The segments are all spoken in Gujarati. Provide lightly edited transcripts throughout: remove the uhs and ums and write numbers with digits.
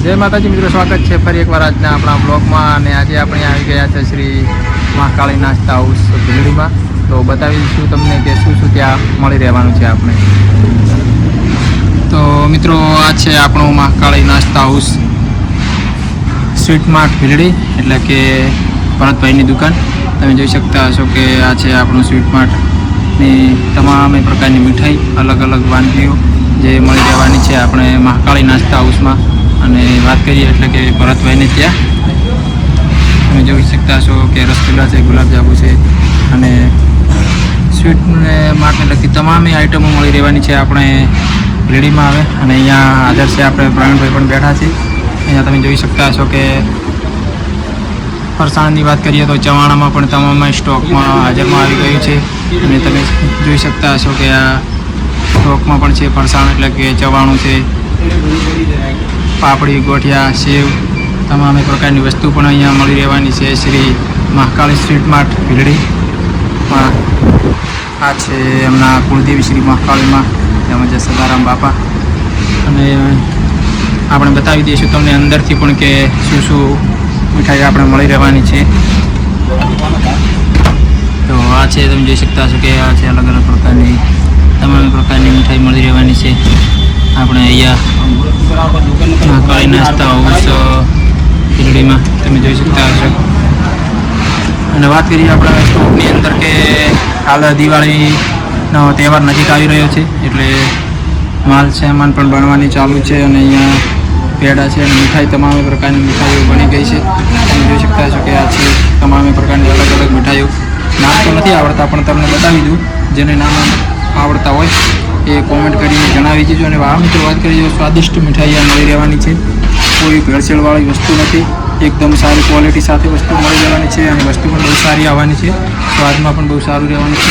जय माताजी मित्रों, स्वागत है फरी एक बार आज अपना ब्लॉग में। आज अपने आई गया है श्री महाकाली नाश्ता हाउस भीलड़ी में। तो बतावीशुं तमने कि शुं शुं त्यां मळी रहेवानुं छे आपणे। तो मित्रों आ छे आपणो महाकाली नाश्ता हाउस स्वीट मार्ट भीलड़ी, एटले के भरतभाईनी दुकान। तमे जोई शकता हशो कि आ छे आपणो स्वीट मार्टनी तमाम प्रकारनी मीठाई, अलग अलग वानगीओ जे मळी रहेवानी छे आपणे महाकाली नाश्ता हाउसमां। અને વાત કરીએ એટલે કે ભરતભાઈને ત્યાં તમે જોઈ શકતા હશો કે રસગુલ્લા છે, ગુલાબજાંબુ છે અને સ્વીટને માટે લગતી તમામ આઈટમો મળી રહેવાની છે આપણે ભીલડીમાં આવે। અને અહીંયા હાજર છે આપણે પ્રવીણભાઈ પણ બેઠા છે। અહીંયા તમે જોઈ શકતા હશો કે ફરસાણની વાત કરીએ તો ચવાણામાં પણ તમામ સ્ટોકમાં હાજરમાં આવી ગયું છે। અને તમે જોઈ શકતા હશો કે આ સ્ટોકમાં પણ છે ફરસાણ, એટલે કે ચવાણું છે, પાપડી, ગોઠિયા, સેવ, તમામ પ્રકારની વસ્તુ પણ અહીંયા મળી રહેવાની છે શ્રી મહાકાળી સ્વીટ માર્ટ ભીલડીમાં। આ છે એમના કુળદેવી શ્રી મહાકાળીમાં, તેમજ સદારામ બાપા। અને આપણે બતાવી દઈશું તમને અંદરથી પણ કે શું શું મીઠાઈ આપણે મળી રહેવાની છે। તો આ છે તમે જોઈ શકતા હશો કે આ છે અલગ અલગ પ્રકારની તમામ પ્રકારની મીઠાઈ મળી રહેવાની છે આપણે અહીંયા महाकाली नाश्ता हाउस भीलड़ीमां तमे जोई शकता हशो। अने वात करीए आपणा स्टोकनी अंदर के हाल दिवाळीनो तहेवार नजीक आवी रह्यो छे, एटले माल सामान पण बनवानी चालू छे। अने अहींया पेड़ा छे अने मीठाई तमाम प्रकारनी मीठाईओ बनी गई छे। तमे जोई शकता हशो कि आ छे तमाम प्रकारनी अलग अलग मीठाईओ। नाम तो नहीं आवड़ता पण तमने बतावी दूं, जेने नाम आवड़ता होय એ કોમેન્ટ કરીને જણાવી દેજો। અને આ મિત્રો વાત કરીએ સ્વાદિષ્ટ મીઠાઈ આ મળી રહેવાની છે, કોઈ ભેળસેળવાળી વસ્તુ નથી, એકદમ સારી ક્વોલિટી સાથે વસ્તુ મળી રહેવાની છે। અને વસ્તુ પણ બહુ સારી આવવાની છે, સ્વાદમાં પણ બહુ સારું રહેવાનું છે।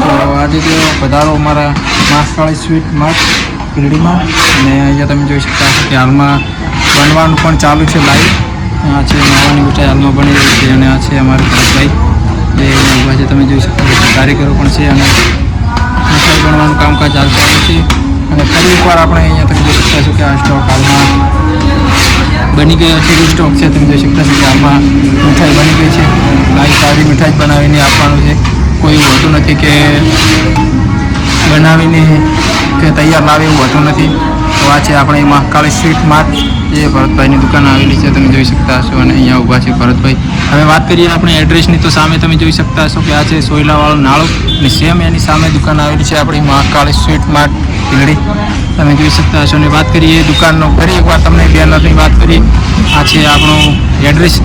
તો આજે તો પધારો અમારા મહાકાળી સ્વીટ માર્ટ ભીલડીમાં। અને અહીંયા તમે જોઈ શકતા હશો કે હાલમાં બનવાનું પણ ચાલુ છે લાઈવ। આ છે માવાની મીઠાઈ હાલમાં બની રહી છે। અને આ છે અમારા ભરતભાઈ જે ઊભા છે, તમે જોઈ શકો છો કારીગરો પણ છે અને મીઠાઈ बनવાનું કામકાજ ચાલુ છે। અને ફરી એકવાર આપણે અહીંયા તમે જોઈ શકતા છો કે આ સ્ટોક હાલમાં બની ગયો છે, સ્ટોક છે, તમે જોઈ શકતા છો કે હાલમાં મીઠાઈ બની ગઈ છે। લાઈવ સારી મીઠાઈ બનાવીને આપવાનું છે, કોઈ એવું હોતું નથી કે બનાવીને કે તૈયાર લાવે એવું હોતું નથી। તો આ છે આપણે મહાકાળી સ્વીટ માર્ટ જે ભરતભાઈની દુકાન આવેલી છે, તમે જોઈ શકતા હશો। અને અહીંયા ઊભા છે ભરતભાઈ। હવે વાત કરીએ આપણે એડ્રેસની, તો સામે તમે જોઈ શકતા હશો કે આ છે સોયલાવાળું નાળું અને સેમ એની સામે દુકાન આવેલી છે આપણી મહાકાળી સ્વીટ માર્ટ ભીલડી, તમે જોઈ શકતા હશો। અને વાત કરીએ દુકાનનો, ફરી એકવાર તમને બેનરની વાત કરીએ, આ છે આપણું એડ્રેસ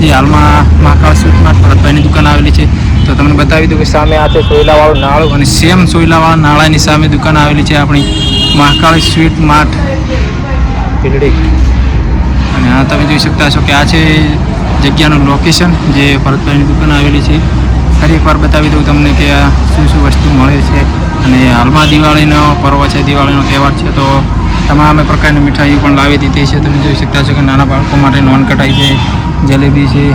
જે હાલમાં મહાકાળી સ્વીટ માર્ટ ભરતભાઈની દુકાન આવેલી છે। તો તમને બતાવી દઉં કે સામે આ છે સોયલાવાળું નાળું અને સેમ સોયલાવાળા નાળાની સામે દુકાન આવેલી છે આપણી મહાકાળી સ્વીટ માર્ટ ભીલડી। અને આ તમે જોઈ શકતા હશો કે આ છે જગ્યાનું લોકેશન જે ભરતભાઈની દુકાન આવેલી છે। ફરી એકવાર બતાવી દઉં તમને કે આ શું શું વસ્તુ મળે છે। અને હાલમાં દિવાળીનો પર્વ છે, દિવાળીનો તહેવાર છે, તો તમામ પ્રકારની મીઠાઈઓ પણ લાવી દીધી છે। તમે જોઈ શકતા છો કે નાના બાળકો માટે નોન કટાઈ છે, જલેબી છે,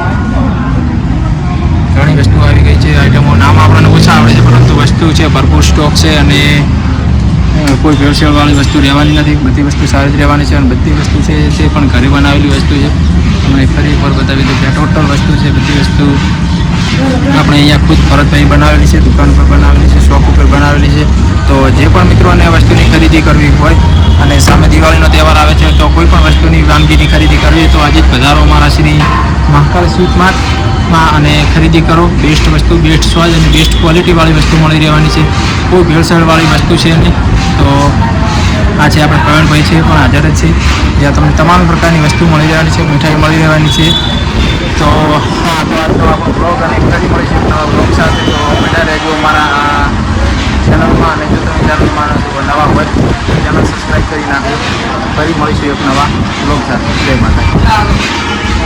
ઘણી વસ્તુ આવી ગઈ છે। આઈટમો નામ આપણને ઓછા આવડે છે, પરંતુ વસ્તુ છે ભરપૂર સ્ટોક છે અને કોઈ ભેળસેળવાળી વસ્તુ રહેવાની નથી, બધી વસ્તુ સારી જ રહેવાની છે। અને બધી વસ્તુ છે તે પણ ઘરે બનાવેલી વસ્તુ છે। તમને ફરી એકવાર બતાવી દઉં કે ટોટલ વસ્તુ છે, બધી વસ્તુ આપણે અહીંયા ખુદ ભરતભાઈ બનાવેલી છે, દુકાન પર બનાવેલી છે, શોપ ઉપર બનાવેલી છે। તો જે પણ મિત્રોને વસ્તુની ખરીદી કરવી હોય અને સામે દિવાળીનો તહેવાર આવે છે, તો કોઈ પણ વસ્તુની વાનગીની ખરીદી કરવી તો આજે જ પધારો અમારા શ્રી મહાકાળી સ્વીટ માર્ટમાં અને ખરીદી કરો। બેસ્ટ વસ્તુ, બેસ્ટ સ્વાદ અને બેસ્ટ ક્વોલિટીવાળી વસ્તુ મળી રહેવાની છે, કોઈ ભેળસેળવાળી વસ્તુ છે નહીં। તો આ છે આપણે પ્રવીણભાઈ છે પણ હાજર જ છે, જ્યાં તમને તમામ પ્રકારની વસ્તુ મળી રહેવાની છે, મીઠાઈ મળી રહેવાની છે। તો હા, તો આજનો આપણો બ્લોગ અને ફરી મળીશું નવા બ્લોગ સાથે। તો બધા રહેજો અમારા આ ચેનલમાં, અને જો તમે ચેનલમાં નવા હોય તો ચેનલ સબસ્ક્રાઈબ કરી નાખો। ફરી મળીશું એક નવા બ્લોગ સાથે। જય માતા।